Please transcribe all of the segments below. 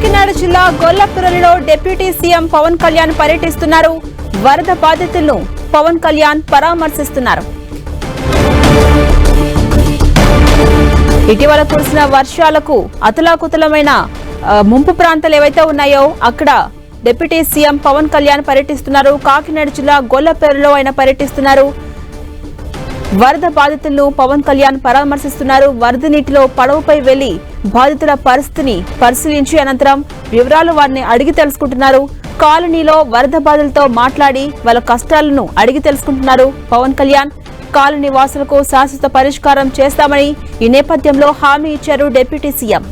కాకినాడ జిల్లా గొల్లపురంలో deputy CM Pawan Kalyan పర్యటిస్తున్నారు. వరద బాధితులను పవన్ కళ్యాణ్ పరామర్శిస్తున్నారు. ఇటీవల కురిసిన వర్షాలకు అతలాకుతలమైన ముంపు ప్రాంతాలు ఏవైతే ఉన్నాయో అక్కడ డిప్యూటీ సీఎం పవన్ కళ్యాణ్ పర్యటిస్తున్నారు. కాకినాడ జిల్లా గొల్లపురంలో ఆయన పర్యటిస్తున్నారు. వరద బాధితులను పవన్ కళ్యాణ్ పరామర్శిస్తున్నారు. వరద నీటిలో పడవపై వెళ్లి బాధితుల పరిస్థితిని పరిశీలించి అనంతరం వివరాలు వారిని అడిగి తెలుసుకుంటున్నారు. కాలనీలో వరద బాధితులతో మాట్లాడి వాళ్ళ కష్టాలను అడిగి తెలుసుకుంటున్నారు పవన్ కళ్యాణ్. కాలనీ వాసులకు శాశ్వత పరిష్కారం చేస్తామని ఈ నేపథ్యంలో హామీ ఇచ్చారు డిప్యూటీ సీఎం.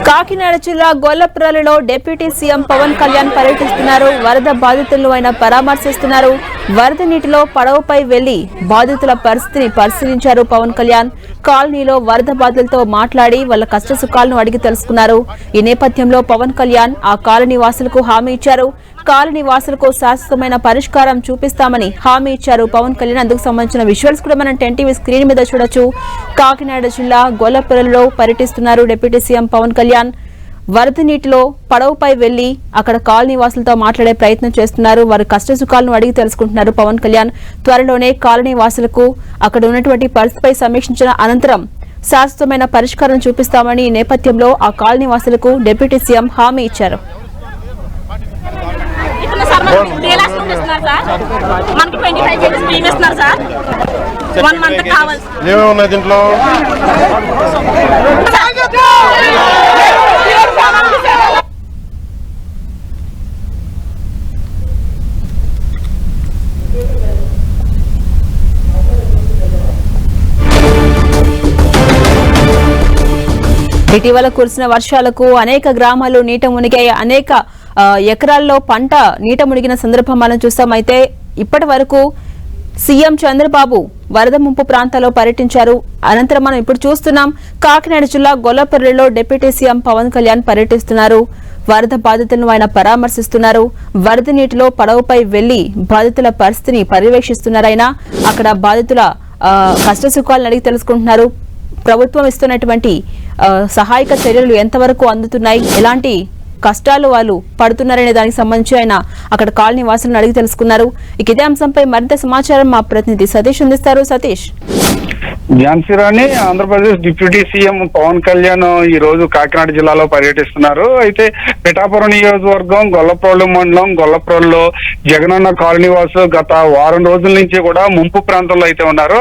కాకినాడ జిల్లా గొల్లపురంలో డిప్యూటీ సీఎం పవన్ కళ్యాణ్ పర్యటిస్తున్నారు. వరద బాధితులను ఆయన పరామర్శిస్తున్నారు. వరద నీటిలో పడవపై వెళ్లి బాధితుల పరిస్థితిని పరిశీలించారు పవన్ కళ్యాణ్. కాలనీలో వరద బాధితులతో మాట్లాడి వాళ్ళ కష్ట సుఖాలను అడిగి తెలుసుకున్నారు. ఈ నేపథ్యంలో పవన్ కళ్యాణ్ ఆ కాలనీ వాసులకు హామీ ఇచ్చారు. కాలనీ వాసులకు శాశ్వతమైన పరిష్కారం చూపిస్తామని హామీ ఇచ్చారు పవన్ కళ్యాణ్. అందుకు సంబంధించిన విజువల్స్ కూడా మనం 10 టీవీ స్క్రీన్ మీద చూడొచ్చు. కాకినాడ జిల్లా గొల్లపురంలో పర్యటిస్తున్నారు డిప్యూటీ సీఎం పవన్ కళ్యాణ్. వరద నీటిలో పడవపై వెళ్లి అక్కడ కాలనీ వాసులతో మాట్లాడే ప్రయత్నం చేస్తున్నారు. వారి కష్ట సుఖాలను అడిగి తెలుసుకుంటున్నారు పవన్ కళ్యాణ్. త్వరలోనే కాలనీ వాసులకు అక్కడ ఉన్నటువంటి పరిస్థితిపై సమీక్షించిన అనంతరం శాశ్వతమైన పరిష్కారం చూపిస్తామని ఈ నేపథ్యంలో ఆ కాలనీ వాసులకు డిప్యూటీ సీఎం హామీ ఇచ్చారు. ఇటీవల కురిసిన వర్షాలకు అనేక గ్రామాలు నీట మునిగాయి. అనేక ఎకరాల్లో పంట నీట మునిగిన సందర్భం మనం చూస్తాం. అయితే ఇప్పటి వరకు సీఎం చంద్రబాబు వరద ముంపు ప్రాంతాల్లో పర్యటించారు. అనంతరం మనం ఇప్పుడు చూస్తున్నాం కాకినాడ జిల్లా గొల్లపురంలో డిప్యూటీ సీఎం పవన్ కళ్యాణ్ పర్యటిస్తున్నారు. వరద బాధితులను ఆయన పరామర్శిస్తున్నారు. వరద నీటిలో పడవపై వెళ్లి బాధితుల పరిస్థితిని పర్యవేక్షిస్తున్నారు. ఆయన అక్కడ బాధితుల కష్ట సుఖాలను అడిగి తెలుసుకుంటున్నారు. ప్రభుత్వం ఇస్తున్నటువంటి సహాయక చర్యలు ఎంతవరకు అందుతున్నాయి, ఎలాంటి కష్టాలు వాళ్ళు పడుతున్నారనే దానికి సంబంధించి ఆయన అక్కడ కాలనీ వాసులను అడిగి తెలుసుకున్నారు. ఇక ఇదే అంశంపై మరింత సమాచారం మా ప్రతినిధి సతీష్ అందిస్తారు. సతీష్. ఝాన్సీ రాణి, ఆంధ్రప్రదేశ్ డిప్యూటీ సీఎం పవన్ కళ్యాణ్ ఈ రోజు కాకినాడ జిల్లాలో పర్యటిస్తున్నారు. అయితే పిఠాపురం నియోజకవర్గం గొల్లప్రోలు మండలం గొల్లప్రోలులో జగనన్న కాలనీ వాసు గత వారం రోజుల నుంచి కూడా ముంపు ప్రాంతంలో అయితే ఉన్నారు.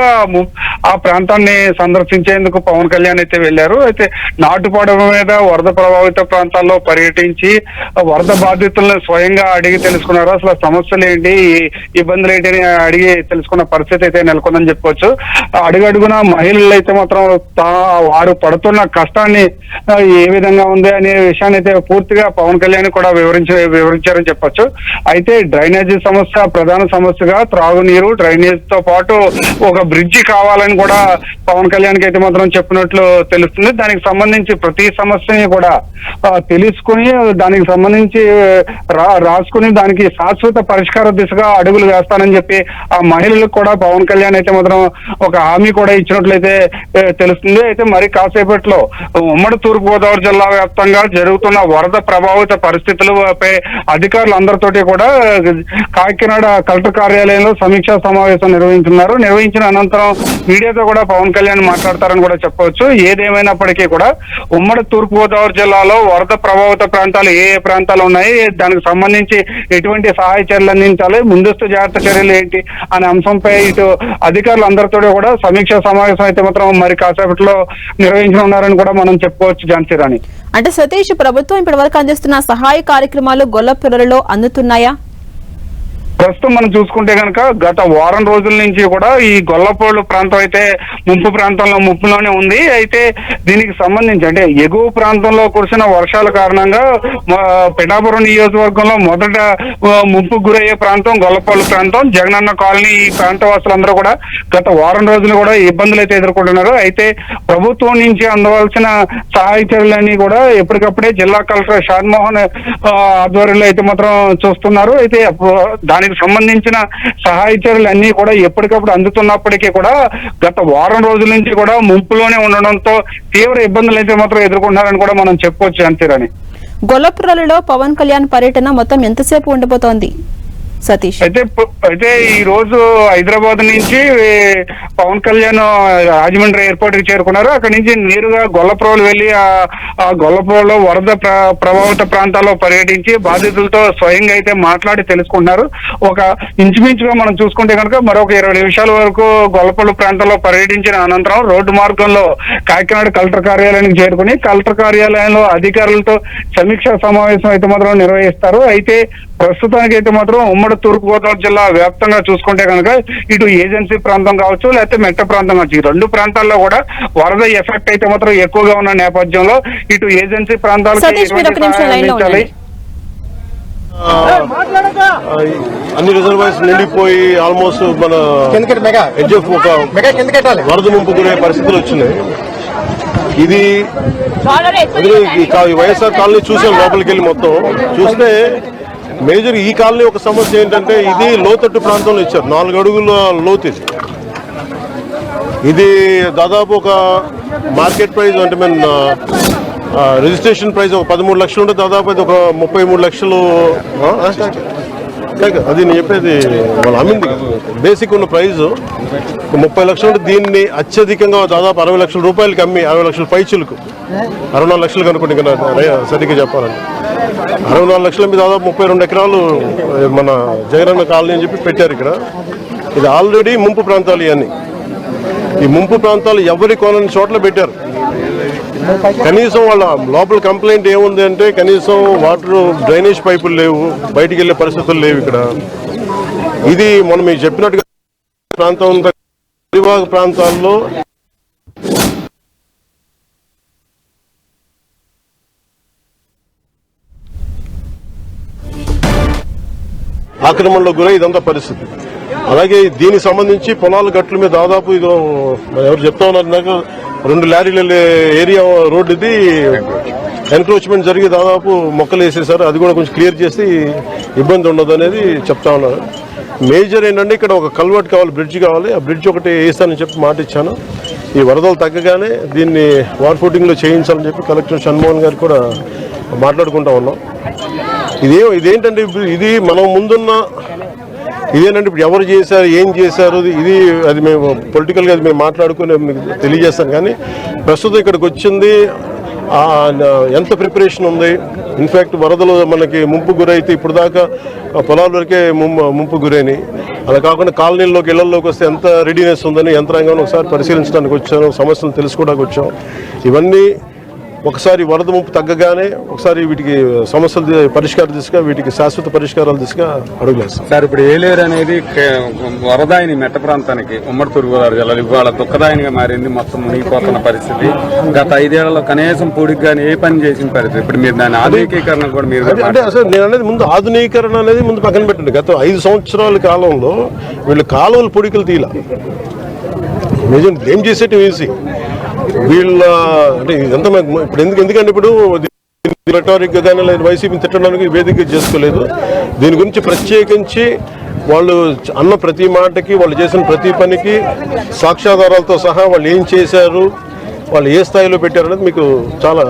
ఆ ప్రాంతాన్ని సందర్శించేందుకు పవన్ కళ్యాణ్ అయితే వెళ్లారు. అయితే నాటుపడవ మీద వరద ప్రభావిత ప్రాంతాల్లో పర్యటించి వరద బాధితులను స్వయంగా అడిగి తెలుసుకున్నారు. అసలు సమస్యలు ఏంటి, ఇబ్బందులు ఏంటి అని అడిగి తెలుసుకున్న పరిస్థితి అయితే నెలకొందని చెప్పొచ్చు. అడుగడుగున మహిళలు అయితే మాత్రం వారు పడుతున్న కష్టాన్ని ఏ విధంగా ఉంది అనే విషయాన్ని అయితే పూర్తిగా పవన్ కళ్యాణ్ కూడా వివరించారని చెప్పొచ్చు. అయితే డ్రైనేజీ సమస్య ప్రధాన సమస్యగా త్రాగునీరు, డ్రైనేజ్ తో పాటు ఒక బ్రిడ్జి కావాలని కూడా పవన్ కళ్యాణ్ కి అయితే మాత్రం చెప్పినట్లు తెలుస్తుంది. దానికి సంబంధించి ప్రతి సమస్యని కూడా తెలుసుకుని దానికి సంబంధించి రాసుకుని దానికి శాశ్వత పరిష్కార దిశగా అడుగులు వేస్తానని చెప్పి ఆ మహిళలకు కూడా పవన్ కళ్యాణ్ అయితే మాత్రం ఒక హామీ కూడా ఇచ్చినట్లయితే తెలుస్తుంది. అయితే మరి కాసేపట్లో ఉమ్మడి తూర్పుగోదావరి జిల్లా వ్యాప్తంగా జరుగుతున్న వరద ప్రభావిత పరిస్థితులపై అధికారులందరితోటి కూడా కాకినాడ కలెక్టర్ కార్యాలయంలో సమీక్షా సమావేశం నిర్వహించిన అనంతరం మీడియాతో కూడా పవన్ కళ్యాణ్ మాట్లాడతారని కూడా చెప్పవచ్చు. ఏదేమైనప్పటికీ కూడా ఉమ్మడి తూర్పుగోదావరి జిల్లాలో వరద ప్రభావిత ప్రాంతాలు ఏ ప్రాంతాలు ఉన్నాయి, దానికి సంబంధించి ఎటువంటి సహాయ చర్యలు అందించాలి, ముందస్తు జాగ్రత్త చర్యలు ఏంటి అనే అంశంపై ఇటు అధికారులందరితో కూడా సమీక్షా సమావేశం అయితే మాత్రం మరి కాసేపట్లో నిర్వహించనున్నారని కూడా మనం చెప్పుకోవచ్చు. ఝాన్సీ రాణి. అంటే సతీష్, ప్రభుత్వం ఇప్పటి వరకు అందిస్తున్న సహాయ కార్యక్రమాలు గొల్లపురంలో అందుతున్నాయా? ప్రస్తుతం మనం చూసుకుంటే కనుక గత వారం రోజుల నుంచి కూడా ఈ గొల్లప్రోలు ప్రాంతం అయితే ముప్పులోనే ఉంది. అయితే దీనికి సంబంధించి అంటే ఎగువ ప్రాంతంలో కురిసిన వర్షాల కారణంగా పిఠాపురం నియోజకవర్గంలో మొదట ముంపుకు గురయ్యే ప్రాంతం గొల్లప్రోలు ప్రాంతం. జగనన్న కాలనీ ఈ ప్రాంత వాసులందరూ కూడా గత వారం రోజులు కూడా ఇబ్బందులు అయితే ఎదుర్కొంటున్నారు. అయితే ప్రభుత్వం నుంచి అందవలసిన సహాయ చర్యలన్నీ కూడా ఎప్పటికప్పుడే జిల్లా కలెక్టర్ షాన్మోహన్ ఆధ్వర్యంలో అయితే మాత్రం చూస్తున్నారు. అయితే దానికి సంబంధించిన సహాయ చర్యలు అన్ని కూడా ఎప్పటికప్పుడు అందుతున్నప్పటికీ కూడా గత వారం రోజుల నుంచి కూడా ముంపులోనే ఉండడంతో తీవ్ర ఇబ్బందులు అయితే మాత్రం ఎదుర్కొంటున్నారని కూడా మనం చెప్పుకోవచ్చు. అంతేరని గొల్లపురాలలో పవన్ కళ్యాణ్ పర్యటన మొత్తం ఎంతసేపు ఉండబోతోంది సతీష్? అయితే ఈ రోజు హైదరాబాద్ నుంచి పవన్ కళ్యాణ్ రాజమండ్రి ఎయిర్పోర్ట్ కి చేరుకున్నారు. అక్కడి నుంచి నేరుగా గొల్లప్రోలు వెళ్లి ఆ గొల్లప్రోలో వరద ప్రభావిత ప్రాంతాల్లో పర్యటించి బాధితులతో స్వయంగా అయితే మాట్లాడి తెలుసుకుంటున్నారు. ఒక ఇంచుమించుగా మనం చూసుకుంటే కనుక మరొక 20 నిమిషాల వరకు గొల్లప్రోలు ప్రాంతాల్లో పర్యటించిన అనంతరం రోడ్డు మార్గంలో కాకినాడ కలెక్టర్ కార్యాలయానికి చేరుకుని కలెక్టర్ కార్యాలయంలో అధికారులతో సమీక్షా సమావేశం అయితే మాత్రం నిర్వహిస్తారు. అయితే ప్రస్తుతానికి అయితే మాత్రం ఉమ్మడి తూర్పుగోదావరి జిల్లా వ్యాప్తంగా చూసుకుంటే కనుక ఇటు ఏజెన్సీ ప్రాంతం కావచ్చు లేకపోతే మెట్ట ప్రాంతం కావచ్చు ఈ రెండు ప్రాంతాల్లో కూడా వరద ఎఫెక్ట్ అయితే మాత్రం ఎక్కువగా ఉన్న నేపథ్యంలో ఇటు ఏజెన్సీ ప్రాంతాలకి అన్ని రిజర్వాయర్స్ నిండిపోయి ఆల్మోస్ట్ మన వరద ముంపు గురే పరిస్థితులు వచ్చినాయి. ఇది వైఎస్ఆర్ కాలనీ చూసాం, లోపలికి వెళ్ళి మొత్తం చూస్తే మేజర్ ఈ కాలనీ ఒక సమస్య ఏంటంటే ఇది లోతట్టు ప్రాంతంలో ఇచ్చారు, 4 అడుగుల లోతు. ఇది దాదాపు ఒక మార్కెట్ ప్రైస్ అంటే మన రిజిస్ట్రేషన్ ప్రైస్ ఒక 13 లక్షలు ఉంటే దాదాపు అది ఒక 33 లక్షలు. అది నేను చెప్పేది వాళ్ళు అమ్మింది బేసిక్ ఉన్న ప్రైజ్ 30 లక్షలు ఉంటే దీన్ని అత్యధికంగా దాదాపు 60 లక్షల రూపాయలకి అమ్మి 60 లక్షల పైచులకు 64 లక్షలు కనుక్కోండి ఇంకా సరిగ్గా చెప్పాలంటే 64 లక్షల మీద దాదాపు 32 ఎకరాలు మన జగనన్న కాలనీ అని చెప్పి పెట్టారు ఇక్కడ. ఇది ఆల్రెడీ ముంపు ప్రాంతాలు ఇవన్నీ. ఈ ముంపు ప్రాంతాలు ఎవరి కొనని చోట్ల పెట్టారు. కనీసం వాళ్ళ లోపల కంప్లైంట్ ఏముంది అంటే కనీసం వాటర్ డ్రైనేజ్ పైపులు లేవు, బయటికి వెళ్ళే పరిస్థితులు లేవు ఇక్కడ. ఇది మనం మీకు చెప్పినట్టుగా ప్రాంతం పరివాహక ప్రాంతాల్లో ఆక్రమణలో గురై ఇదంతా పరిస్థితి. అలాగే దీనికి సంబంధించి పొలాల గట్ల మీద దాదాపు ఇది ఎవరు చెప్తా ఉన్నారు నాకు 2 లారీల ఏరియా రోడ్ ఇది ఎన్క్రోచ్మెంట్ జరిగి దాదాపు మొక్కలు వేసేసారు. అది కూడా కొంచెం క్లియర్ చేసి ఇబ్బంది ఉండదు అనేది చెప్తా ఉన్నారు. మేజర్ ఏంటంటే ఇక్కడ ఒక కల్వర్ట్ కావాలి, బ్రిడ్జ్ కావాలి. ఆ బ్రిడ్జ్ ఒకటి వేస్తానని చెప్పి మాట ఇచ్చాను. ఈ వరదలు తగ్గగానే దీన్ని వాటర్ ఫుటింగ్లో చేయించాలని చెప్పి కలెక్టర్ షణ్మోహన్ గారు కూడా మాట్లాడుకుంటా ఉన్నాం. ఇదేంటంటే ఇది మనం ముందున్న ఇదేంటంటే ఇప్పుడు ఎవరు చేశారు, ఏం చేశారు, ఇది అది మేము పొలిటికల్గా అది మేము మాట్లాడుకుని మీకు తెలియజేస్తాం. కానీ ప్రస్తుతం ఇక్కడికి వచ్చింది ఎంత ప్రిపరేషన్ ఉంది. ఇన్ఫ్యాక్ట్ వరదలు మనకి ముంపు గురైతే ఇప్పుడు దాకా పొలాల వరకే ముంపు గురైనాయి. అలా కాకుండా కాలనీల్లోకి ఇళ్లలోకి వస్తే ఎంత రెడీనెస్ ఉందని యంత్రాంగాన్ని ఒకసారి పరిశీలించడానికి వచ్చాను, సమస్యలు తెలుసుకోవడానికి వచ్చాం. ఇవన్నీ ఒకసారి వరద ముంపు తగ్గగానే ఒకసారి వీటికి సమస్యలు పరిష్కార దిశగా వీటికి శాశ్వత పరిష్కారాల దిశగా అడుగులేస్తాం. సార్ ఇప్పుడు ఏలేరు అనేది వరదాయిని మెట్ట ప్రాంతానికి ఉమ్మడి తూర్పుగోదావరి జిల్లాలో ఇవాళ దుఃఖదాయినిగా మారింది. మొత్తం మునిగిపోతున్న పరిస్థితి. గత 5 ఏళ్లలో కనీసం పూడికి కానీ ఏ పని చేసిన పరిస్థితి. ఇప్పుడు మీరు దాని ఆధునికీకరణ కూడా మీరు అంటే అసలు నేను అనేది ముందు ఆధునీకరణ అనేది ముందు పక్కన పెట్టండి. గత 5 సంవత్సరాల కాలంలో వీళ్ళు కాలువలు పొడికలు తీయాల నిజం ఏం చేసేటి వేసి వీళ్ళ అంటే ఇదంతా ఇప్పుడు ఎందుకంటే ఇప్పుడు రెటారిక్ గానీ లేదా వైసీపీని తిట్టడానికి వేదిక చేసుకోలేదు. దీని గురించి ప్రత్యేకించి వాళ్ళు అన్న ప్రతి మాటకి వాళ్ళు చేసిన ప్రతి పనికి సాక్ష్యాధారాలతో సహా వాళ్ళు ఏం చేశారు, వాళ్ళు ఏ స్థాయిలో పెట్టారు అనేది మీకు చాలా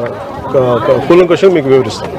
కూలంకషంగా మీకు వివరిస్తాను.